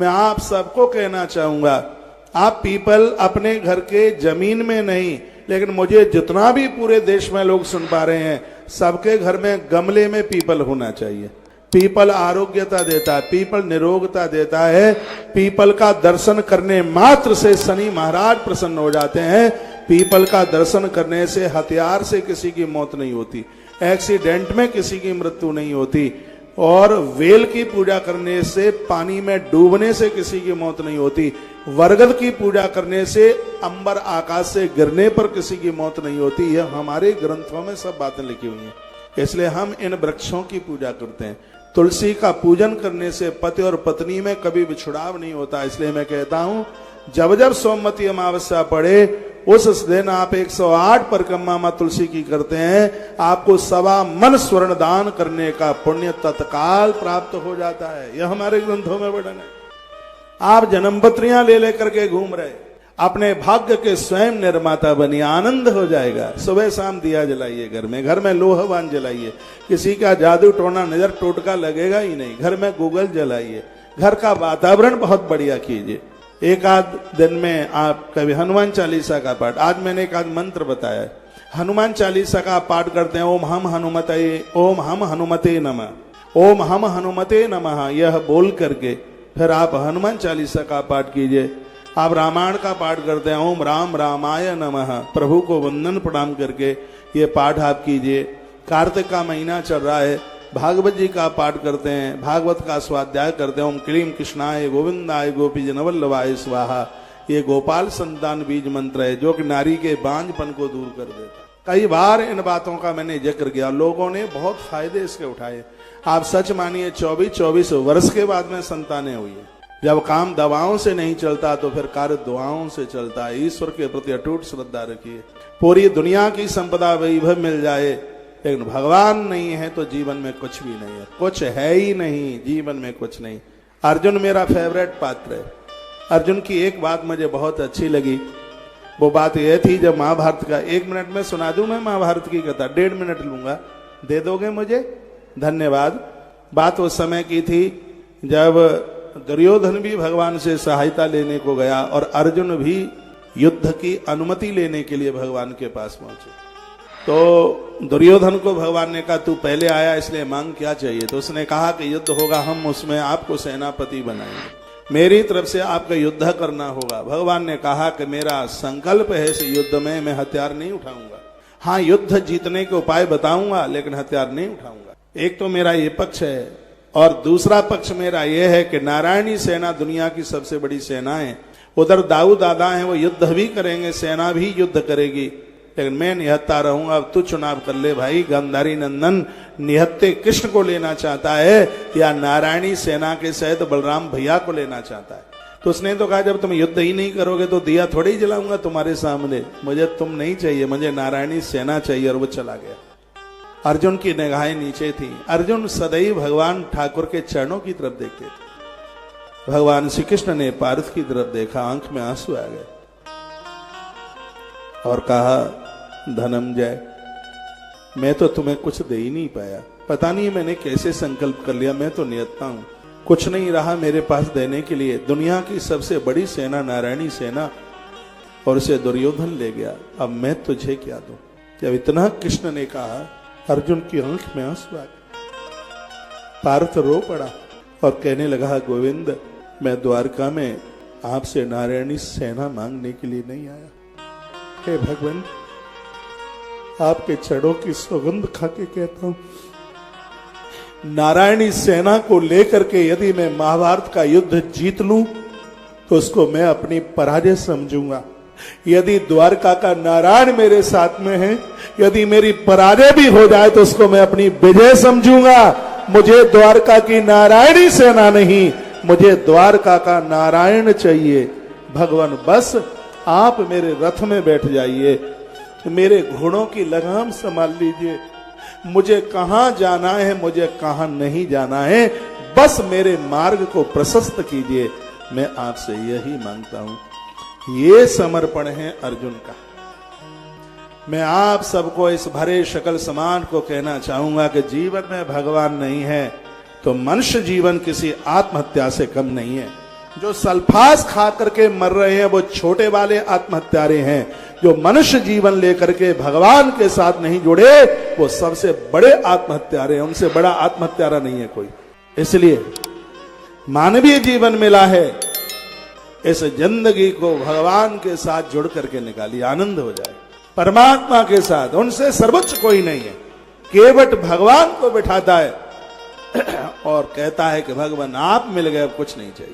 मैं आप सबको कहना चाहूंगा, आप पीपल अपने घर के जमीन में नहीं, लेकिन मुझे जितना भी पूरे देश में लोग सुन पा रहे हैं, सबके घर में गमले में पीपल होना चाहिए। पीपल आरोग्यता देता है, पीपल निरोगता देता है। पीपल का दर्शन करने मात्र से शनि महाराज प्रसन्न हो जाते हैं। पीपल का दर्शन करने से हथियार से किसी की मौत नहीं होती, एक्सीडेंट में किसी की मृत्यु नहीं होती, और वेल की पूजा करने से, पानी में डूबने से किसी की मौत नहीं होती, वरगद की पूजा करने से अंबर आकाश से गिरने पर किसी की मौत नहीं होती। यह हमारे ग्रंथों में सब बातें लिखी हुई हैं, इसलिए हम इन वृक्षों की पूजा करते हैं। तुलसी का पूजन करने से पति और पत्नी में कभी बिछुड़ाव नहीं होता। इसलिए मैं कहता हूं, जब जब सोमवती अमावस्या पड़े उस दिन आप 108 परिक्रमा मां तुलसी की करते हैं, आपको 1.25 मन स्वर्ण दान करने का पुण्य तत्काल प्राप्त हो जाता है। यह हमारे ग्रंथों में वर्णन है। आप जन्मपत्रियां ले लेकर के घूम रहे, अपने भाग्य के स्वयं निर्माता बनिए, आनंद हो जाएगा। सुबह शाम दिया जलाइए, घर में लोहवान जलाइए, किसी का जादू टोना नजर टोटका लगेगा ही नहीं। घर में गूगल जलाइए, घर का वातावरण बहुत बढ़िया कीजिए। एक आध दिन में आप कभी हनुमान चालीसा का पाठ, आज मैंने एक आध मंत्र बताया है, हनुमान चालीसा का पाठ करते हैं। ओम हम हनुमते नमः, ओम हम हनुमते नमः, यह बोल करके फिर आप हनुमान चालीसा का पाठ कीजिए। आप रामायण का पाठ करते हैं, ओम राम रामाय नमः, प्रभु को वंदन प्रणाम करके ये पाठ आप कीजिए। कार्तिक का महीना चल रहा है, भागवत जी का पाठ करते हैं, भागवत का स्वाध्याय करते हैं। ओम क्लीम कृष्णाय गोविंदाय गोपी जनवल्लभाय स्वाहा, ये गोपाल संतान बीज मंत्र है जो कि नारी के बांझपन को दूर कर देता। कई बार इन बातों का मैंने जिक्र किया, लोगों ने बहुत फायदे इसके उठाए। आप सच मानिए 24 वर्ष के बाद में संतानें हुई है। जब काम दवाओं से नहीं चलता तो फिर कार्य दुआओं से चलता है। ईश्वर के प्रति अटूट श्रद्धा रखिए। पूरी दुनिया की संपदा वैभव मिल जाए, लेकिन भगवान नहीं है तो जीवन में कुछ भी नहीं है, कुछ है ही नहीं, जीवन में कुछ नहीं। अर्जुन मेरा फेवरेट पात्र है। अर्जुन की एक बात मुझे बहुत अच्छी लगी, वो बात यह थी, जब महाभारत का 1 मिनट में सुना दूं मैं महाभारत की कथा, 1.5 मिनट लूंगा, दे दोगे मुझे? धन्यवाद। बात उस समय की थी जब दुर्योधन भी भगवान से सहायता लेने को गया और अर्जुन भी युद्ध की अनुमति लेने के लिए भगवान के पास पहुंचे। तो दुर्योधन को भगवान ने कहा, तू पहले आया इसलिए मांग क्या चाहिए? तो उसने कहा कि युद्ध होगा, हम उसमें आपको सेनापति बनाएंगे, मेरी तरफ से आपका युद्ध करना होगा। भगवान ने कहा कि मेरा संकल्प है इस युद्ध में मैं हथियार नहीं उठाऊंगा, हाँ युद्ध जीतने के उपाय बताऊंगा लेकिन हथियार नहीं उठाऊंगा। एक तो मेरा ये पक्ष है, और दूसरा पक्ष मेरा यह है कि नारायणी सेना दुनिया की सबसे बड़ी सेना है। उधर दाऊ दादा हैं, वो युद्ध भी करेंगे, सेना भी युद्ध करेगी, लेकिन मैं निहत्ता रहूंगा। अब तू चुनाव कर ले भाई, गांधारी नंदन निहत्ते कृष्ण को लेना चाहता है या नारायणी सेना के सहित बलराम भैया को लेना चाहता है? तो उसने तो कहा, जब तुम युद्ध ही नहीं करोगे तो दिया थोड़ी ही जलाऊंगा तुम्हारे सामने, मुझे तुम नहीं चाहिए, मुझे नारायणी सेना चाहिए। और वो चला गया। अर्जुन की निगाहें नीचे थी। अर्जुन सदैव भगवान ठाकुर के चरणों की तरफ देखते थे। भगवान श्री कृष्ण ने पार्थ की तरफ देखा, आंख में आंसू आ गए और कहा, धनंजय मैं तो तुम्हें कुछ दे ही नहीं पाया, पता नहीं मैंने कैसे संकल्प कर लिया, मैं तो नियत्ता हूं, कुछ नहीं रहा मेरे पास देने के लिए। दुनिया की सबसे बड़ी सेना नारायणी सेना, और उसे दुर्योधन ले गया, अब मैं तुझे क्या दूं? जब इतना कृष्ण ने कहा, अर्जुन की आंख में आंसू आ गए। पार्थ रो पड़ा और कहने लगा, गोविंद मैं द्वारका में आपसे नारायणी सेना मांगने के लिए नहीं आया, हे भगवान आपके चरणों की सौगंध खा के कहता हूं, नारायणी सेना को लेकर के यदि मैं महाभारत का युद्ध जीत लूं तो उसको मैं अपनी पराजय समझूंगा। यदि द्वारका का नारायण मेरे साथ में है, यदि मेरी पराजय भी हो जाए तो उसको मैं अपनी विजय समझूंगा। मुझे द्वारका की नारायणी सेना नहीं, मुझे द्वारका का नारायण चाहिए। भगवान बस आप मेरे रथ में बैठ जाइए, मेरे घोड़ों की लगाम संभाल लीजिए, मुझे कहां जाना है मुझे कहां नहीं जाना है, बस मेरे मार्ग को प्रशस्त कीजिए। मैं आपसे यही मांगता हूं। ये समर्पण है अर्जुन का। मैं आप सबको इस भरे शकल समान को कहना चाहूंगा कि जीवन में भगवान नहीं है तो मनुष्य जीवन किसी आत्महत्या से कम नहीं है। जो सल्फास खा करके मर रहे हैं वो छोटे वाले आत्महत्यारे हैं। जो मनुष्य जीवन लेकर के भगवान के साथ नहीं जुड़े वो सबसे बड़े आत्महत्यारे हैं, उनसे बड़ा आत्महत्यारा नहीं है कोई। इसलिए मानवीय जीवन मिला है, इस जिंदगी को भगवान के साथ जुड़ करके निकालिए, आनंद हो जाए परमात्मा के साथ। उनसे सर्वोच्च कोई नहीं है। केवट भगवान को बिठाता है और कहता है कि भगवान आप मिल गए, अब कुछ नहीं चाहिए।